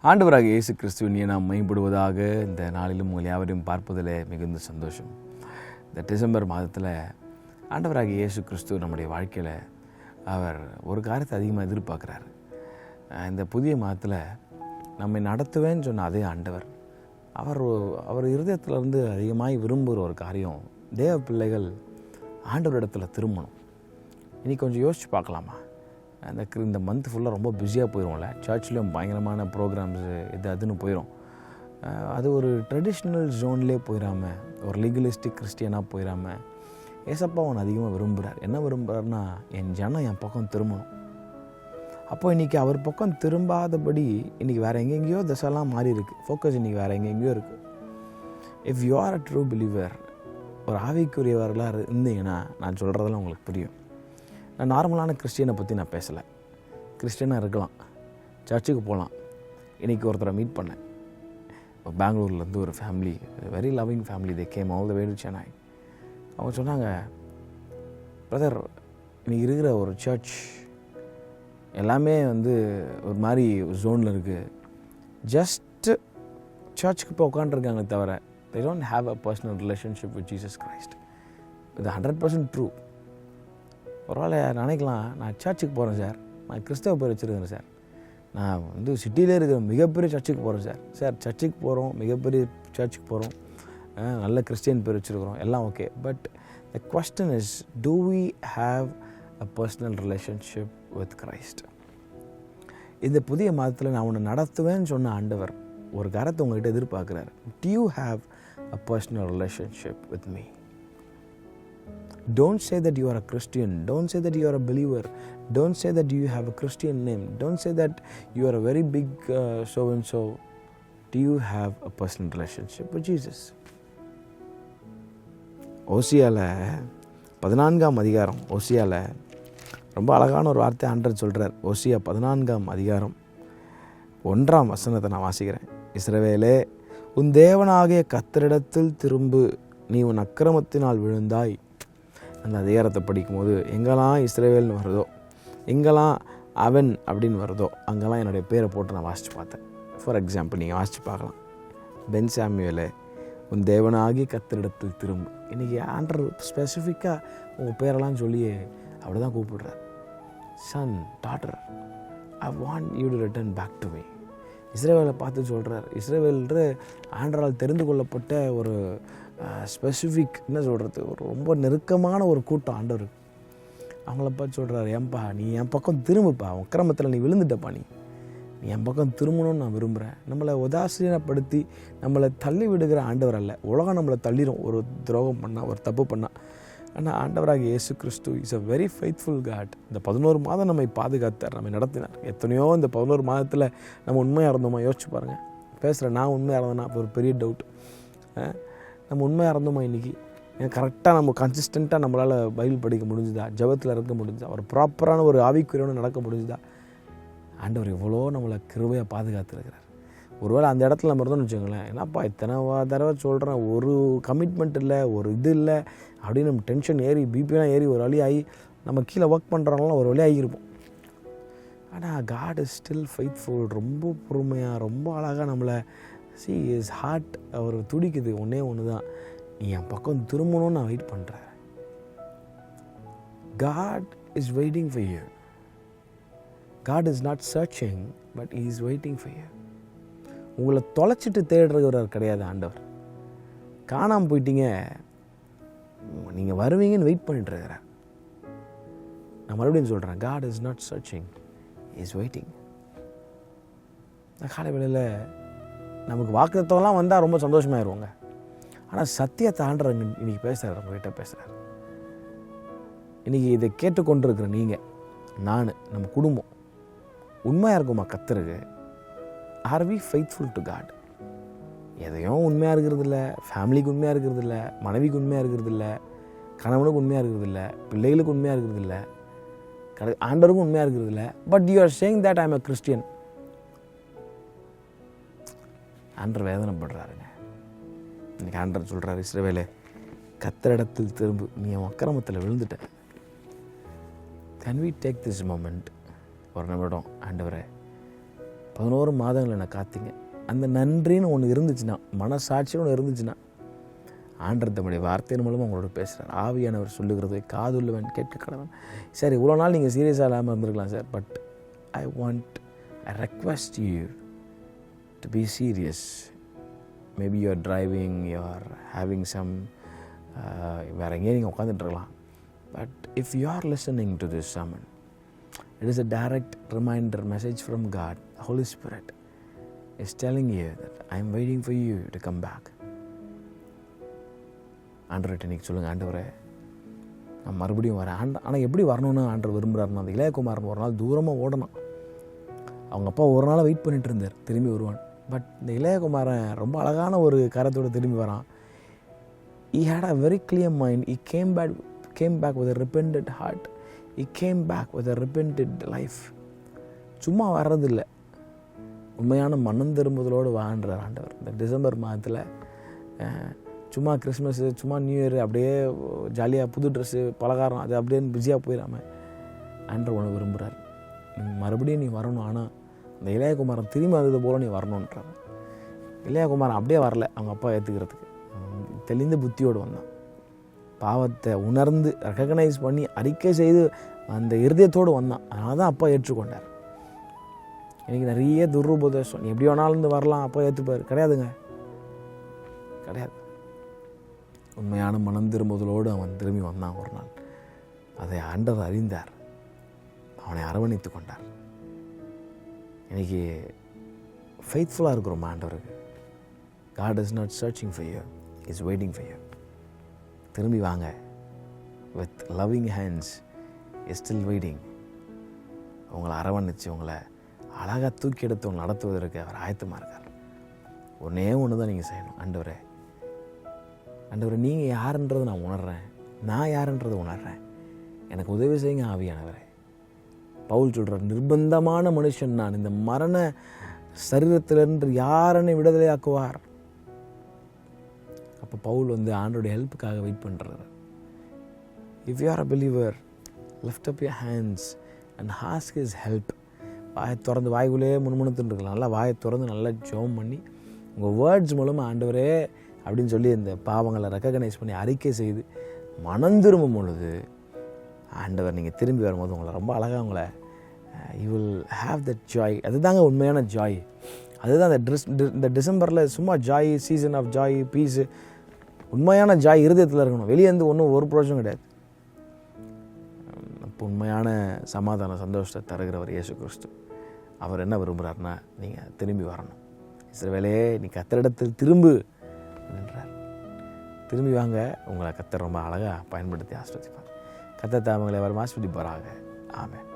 ஆண்டவராகிய இயேசு கிறிஸ்துவின் நாம் மேம்படுவதாக இந்த நாளிலும் உங்கள் யாவரையும் பார்ப்பதில் மிகுந்த சந்தோஷம். இந்த டிசம்பர் மாதத்தில் ஆண்டவராகிய இயேசு கிறிஸ்து நம்முடைய வாழ்க்கையில் அவர் ஒரு காரியத்தை அதிகமாக எதிர்பார்க்குறாரு. இந்த புதிய மாதத்தில் நம்மை நடத்துவேன்னு சொன்ன அதே ஆண்டவர் அவர் இருதயத்திலேருந்து அதிகமாக விரும்புகிற ஒரு காரியம், தேவ பிள்ளைகள் ஆண்டவரிடத்தில் திரும்பணும். இன்றைக்கி கொஞ்சம் யோசித்து பார்க்கலாமா? இந்த மந்த் ஃபுல்லாக ரொம்ப பிஸியாக போயிடும்ல, சர்ச்லேயும் பயங்கரமான ப்ரோக்ராம்ஸு அதுன்னு போயிடும். அது ஒரு ட்ரெடிஷ்னல் ஜோன்லேயே போயிடாமல், ஒரு லீகலிஸ்டிக் கிறிஸ்டியனாக போயிடாமல், ஏசப்பா அவன் அதிகமாக விரும்புகிறார். என்ன விரும்புகிறாருன்னா, என் ஜனம் என் பக்கம் திரும்பணும். அப்போ இன்றைக்கி அவர் பக்கம் திரும்பாதபடி இன்றைக்கி வேறு எங்கெங்கேயோ திசைலாம் மாறி இருக்குது. ஃபோக்கஸ் இன்றைக்கி வேறு எங்கெங்கேயோ இருக்குது. If you are a true believer, ஒரு ஆவிக்குரியவர்களாக இருந்தீங்கன்னா நான் சொல்கிறதெல்லாம் உங்களுக்கு புரியும். நான் நார்மலான கிறிஸ்டியனை பற்றி நான் பேசலை. கிறிஸ்டியனாக இருக்கலாம், சர்ச்சுக்கு போகலாம். இன்றைக்கி ஒருத்தரை மீட் பண்ணேன். பெங்களூர்லேருந்து ஒரு family, very loving family, they came all the way to Chennai. அவங்க சொன்னாங்க, பிரதர், இன்றைக்கி இருக்கிற ஒரு சர்ச் எல்லாமே ஒரு மாதிரி ஒரு ஜோனில் இருக்குது. ஜஸ்ட்டு சர்ச்சுக்கு போய் உட்காந்துருக்காங்க தவிர they don't have a personal relationship with Jesus Christ. இது 100% ட்ரூ. ஒருவேளை நினைக்கலாம், நான் சர்ச்சுக்கு போகிறேன் சார், நான் கிறிஸ்தவ பேர் வச்சுருக்கேன் சார், நான் சிட்டியிலே இருக்கிற மிகப்பெரிய சர்ச்சுக்கு போகிறேன் சார் சர்ச்சுக்கு போகிறோம், மிகப்பெரிய சர்ச்சுக்கு போகிறோம், நல்ல கிறிஸ்டியன் பேர் வச்சுருக்கிறோம், எல்லாம் okay. But the question is, do we have a personal relationship with Christ? இந்த புதிய மாதத்தில் நான் உன்னை நடத்துவேன்னு சொன்ன ஆண்டவர் ஒரு காரத்தை உங்கள்கிட்ட எதிர்பார்க்குறாரு. Do you have a personal relationship with me? Don't say that you are a Christian. Don't say that you are a believer. Don't say that you have a Christian name. Don't say that you are a very big so-and-so. Do you have a personal relationship with Jesus? ஓசியாவில் 14ஆம் அதிகாரம், ஓசியாவில் ரொம்ப அழகான ஒரு வார்த்தை ஆண்டவர் சொல்கிறார். ஓசியா 14ஆம் அதிகாரம் 1ஆம் வசனத்தை நான் வாசிக்கிறேன். இஸ்ரவேலே, உன் தேவனாகிய கர்த்தரிடத்தில் திரும்பு, நீ உன் அக்கிரமத்தினால் விழுந்தாய். அந்த அதிகாரத்தை படிக்கும்போது எங்கெல்லாம் இஸ்ரவேல்னு வருதோ, எங்கெல்லாம் அவன் அப்படின்னு வருதோ, அங்கெல்லாம் என்னுடைய பேரை போட்டு நான் வாசித்து பார்த்தேன். ஃபார் எக்ஸாம்பிள், நீங்கள் வாசித்து பார்க்கலாம். பென் சாமுவேலே, உன் தேவனாகிய கர்த்தரிடத்தில் திரும்பு. இன்றைக்கி ஆண்டவர் ஸ்பெசிஃபிக்காக உங்கள் பேரெல்லாம் சொல்லி அப்படி தான் கூப்பிடுறார். Son, daughter, I want you to return back to me. இஸ்ரவேலை பார்த்து சொல்கிறார். இஸ்ரவேல்ன்ற ஆண்டவரால் தெரிந்து கொள்ளப்பட்ட ஒரு ஸ்பெசிஃபிக், என்ன சொல்கிறது, ஒரு ரொம்ப நெருக்கமான ஒரு கூட்டம் ஆண்டவர். அவங்கள பார்த்து சொல்கிறார், ஏன்பா நீ என் பக்கம் திரும்புப்பா, அக்கிரமத்தில் நீ விழுந்துட்டப்பா, நீ என் பக்கம் திரும்பணும்னு நான் விரும்புகிறேன். நம்மளை உதாசீனப்படுத்தி நம்மளை தள்ளி விடுகிற ஆண்டவர் அல்ல. உலகம் நம்மளை தள்ளிடும் ஒரு துரோகம் பண்ணால், ஒரு தப்பு பண்ணால். ஆனால் ஆண்டவராக Yesu Kristu is a very faithful God. இந்த 11 மாதம் நம்மை பாதுகாத்தார், நம்மை நடத்தினார். எத்தனையோ இந்த 11 மாதத்தில் நம்ம உண்மையாக இருந்தோமா? யோசிச்சு பாருங்கள். பேசுகிறேன், நான் உண்மையாக இருந்தேன்னா அப்போ ஒரு பெரிய டவுட். நம்ம உண்மையாக இருந்தோமா? இன்றைக்கி கரெக்டாக நம்ம கன்சிஸ்டண்ட்டாக நம்மளால் பைபிள் படிக்க முடிஞ்சுதா? ஜெபத்தில் இருக்க முடிஞ்சுதா? ஒரு ப்ராப்பரான ஒரு ஆவிக்குரியவனை நடக்க முடிஞ்சுதா? ஆண்டவர் எவ்வளோ நம்மளை கிருபையாக பாதுகாத்துருக்கிறார். ஒருவேளை அந்த இடத்துல நம்ம இருந்தோம்னு வச்சுக்கோங்களேன், என்னப்பா இத்தனை தடவை சொல்கிறேன், ஒரு கமிட்மெண்ட் இல்லை, ஒரு இது இல்லை அப்படின்னு நம்ம டென்ஷன் ஏறி, பிபிலாம் ஏறி ஒரு வழி ஆகி நம்ம கீழே ஒர்க் பண்ணுறவங்களாம் ஒரு வழி ஆகியிருப்போம். ஆனால் காட் இஸ் ஸ்டில் ஃபெய்த்ஃபுல். ரொம்ப பொறுமையாக, ரொம்ப அழகாக நம்மளை இஸ் ஹார்ட் அவர் துடிக்குது. ஒன்றே ஒன்று தான், நீ என் பக்கம் திரும்பணும்னு நான் வெயிட் பண்ணுறேன். God is waiting for you. God is not searching, but he is waiting for you. உங்களை தொலைச்சிட்டு தேடுறவர் கிடையாது ஆண்டவர். காணாமல் போயிட்டீங்க, நீங்கள் வருவீங்கன்னு வெயிட் பண்ணிட்டு இருக்கிறேன். நான் மறுபடியும் சொல்கிறேன், God is not searching, is waiting. இந்த காலை வேளையில் நமக்கு வாக்குத்தத்தம்லாம் வந்தால் ரொம்ப சந்தோஷமாயிருவோங்க. ஆனால் சத்தியத்தை ஆண்டவர் இன்றைக்கி பேசுகிறார், நம்மகிட்ட பேசுகிறார். இன்றைக்கி இதை கேட்டுக்கொண்டிருக்கிற நீங்கள், நான், நம்ம குடும்பம் உண்மையாக இருக்குமா கர்த்தருக்கு? Are we faithful to God? எதையும் உண்மையாக இருக்கிறது இல்லை, ஃபேமிலிக்கு உண்மையாக இருக்கிறது இல்லை, மனைவிக்கு உண்மையாக இருக்கிறது இல்லை, கணவனுக்கு உண்மையாக இருக்கிறது இல்லை, பிள்ளைகளுக்கு உண்மையாக இருக்கிறது இல்லை, ஆண்டவருக்கும் உண்மையாக இருக்கிறது இல்லை. But you are saying that I am a Christian. ஆண்டவர் வேதனைப்படுறாருங்க. இன்னைக்கு ஆண்டவர் சொல்கிறார், இஸ்ரவேலே, கர்த்தரிடத்தில் திரும்பு, நீ என் அக்கிரமத்தில் விழுந்துட்ட. Can we take this moment, ஒரு நிமிடம், ஆண்டவரே 11 மாதங்கள் என்னை காத்தீங்க. அந்த நன்றின்னு ஒன்று இருந்துச்சுன்னா, மனசாட்சின்னு ஒன்று இருந்துச்சுன்னா, ஆண்டவர் தம்முடைய வார்த்தையின் மூலமாக உங்களோட பேசுகிறார். ஆவியானவர் சொல்லுகிறதை காதுள்ளவன் கேட்க கடவன். சார் இவ்வளோ நாள் நீங்கள் சீரியஸாக இல்லாமல் இருந்திருக்கலாம் sir, but I request you to be serious. Maybe you are driving, you are having some வேறு எங்கேயும் நீங்கள் உட்காந்துட்டுருக்கலாம். But if you are listening to this sermon, it is a direct reminder message from God. The Holy Spirit is telling you that I am waiting for you to come back. ஆண்டவர்கிட்ட இன்றைக்கி சொல்லுங்கள், ஆண்டவரே நான் மறுபடியும் வரேன். ஆனால் எப்படி வரணும்னு ஆண்டவர் விரும்புகிறாருன்னா, அந்த இளையகுமாரன் ஒரு நாள் தூரமாக ஓடணும். அவங்க அப்பா ஒரு நாள் வெயிட் பண்ணிட்டு இருந்தார், திரும்பி வருவான். பட் இந்த இளையகுமாரன் ரொம்ப அழகான ஒரு காரத்தோடு திரும்பி வரான். He had a very clear mind. He came back with a repentant heart. He came back with a repentant life. சும்மா வர்றதில்லை, உண்மையான மனம் திரும்புதலோடு வாழ்கிறார் ஆண்டவர். இந்த டிசம்பர் மாதத்தில் சும்மா கிறிஸ்மஸ்ஸு, சும்மா நியூ இயர் அப்படியே ஜாலியாக புது ட்ரெஸ்ஸு பலகாரம் அது அப்படியே பிஸியாக போயிடாமல் ஆண்டவர் உனக்கு விரும்புகிறார். மறுபடியும் நீ வரணும். ஆனால் இந்த இளையகுமாரன் திரும்பி வந்தது போல் நீ வரணுன்றார். இளையகுமாரன் அப்படியே வரல, அவங்க அப்பா ஏற்றுக்கிறதுக்கு தெளிந்த புத்தியோடு வந்தான். பாவத்தை உணர்ந்து ரெக்கக்னைஸ் பண்ணி அறிக்கை செய்து அந்த இருதயத்தோடு வந்தான். அதனால தான் அப்பா ஏற்றுக்கொண்டார். இன்றைக்கி நிறைய துருபதேசம், நீ எப்படி வேணாலும் வரலாம், அப்பா ஏற்றுப்பார். கிடையாதுங்க, கிடையாது. உண்மையான மனம் திரும்புதலோடு அவன் திரும்பி வந்தான் ஒரு நாள். அதை ஆண்டவர் அறிந்தார், அவனை அரவணைத்து கொண்டார். இன்றைக்கி ஃபெய்த்ஃபுல்லாக இருக்கிறோம் ஆண்டவருக்கு. God is not searching for you, He is waiting for you. திரும்பி வாங்க. With loving hands He is still waiting. உங்களை அரவணைச்சு உங்களை அழகாக தூக்கி எடுத்து உங்களை நடத்துவதற்கு அவர் ஆயத்தமாக இருக்கார். ஒன்று தான் நீங்கள் செய்யணும். ஆண்டவரே நீங்கள் யாருன்றதை நான் உணர்கிறேன், நான் யாருன்றதை உணர்கிறேன், எனக்கு உதவி செய்யுங்க ஆவியானவரே. பவுல் சொல்கிறார், நிர்பந்தமான மனுஷன் நான், இந்த மரண சரீரத்திலிருந்து யாரனை விடுதலையாக்குவார். அப்போ பவுல் ஆண்டோடைய ஹெல்ப்புக்காக வெயிட் பண்ணுறாரு. If you are a believer, lift up your hands and ask his help. வாயை திறந்து, வாய்க்குள்ளே முணுமுணுத்துன்னு இருக்கலாம், நல்லா வாயை திறந்து நல்லா ஜெபம் பண்ணி உங்கள் வேர்ட்ஸ் மூலமாக ஆண்டவரே அப்படின்னு சொல்லி இந்த பாவங்களை ரெக்கக்னைஸ் பண்ணி அறிக்கை செய்து மனம் திரும்பும் பொழுது ஆண்டவர் நீங்கள் திரும்பி வரும்போது உங்களை ரொம்ப அழகாக உங்களை you will have that joy. அதுதாங்க உண்மையான ஜாய். அதுதான் இந்த டிசம்பரில் சும்மா joy, season of joy, peace. உண்மையான ஜாய் இருதயத்தில் இருக்கணும், வெளியே வந்து ஒன்றும் ஒரு பிரோஜனம் கிடையாது. இப்போ உண்மையான சமாதான சந்தோஷத்தை தருகிறவர் இயேசு கிறிஸ்து. அவர் என்ன விரும்புகிறாருன்னா, நீங்கள் திரும்பி வரணும். இஸ்ரவேலே நீ கர்த்தரிடத்தில் திரும்பு என்றார். திரும்பி வாங்க, உங்களை கர்த்தர் ரொம்ப அழகாக பயன்படுத்தி ஆஸ்வதிப்பார். கர்த்தர் தாமங்களை அவர் ஆஸ்வதிப்பாராக. ஆமென்.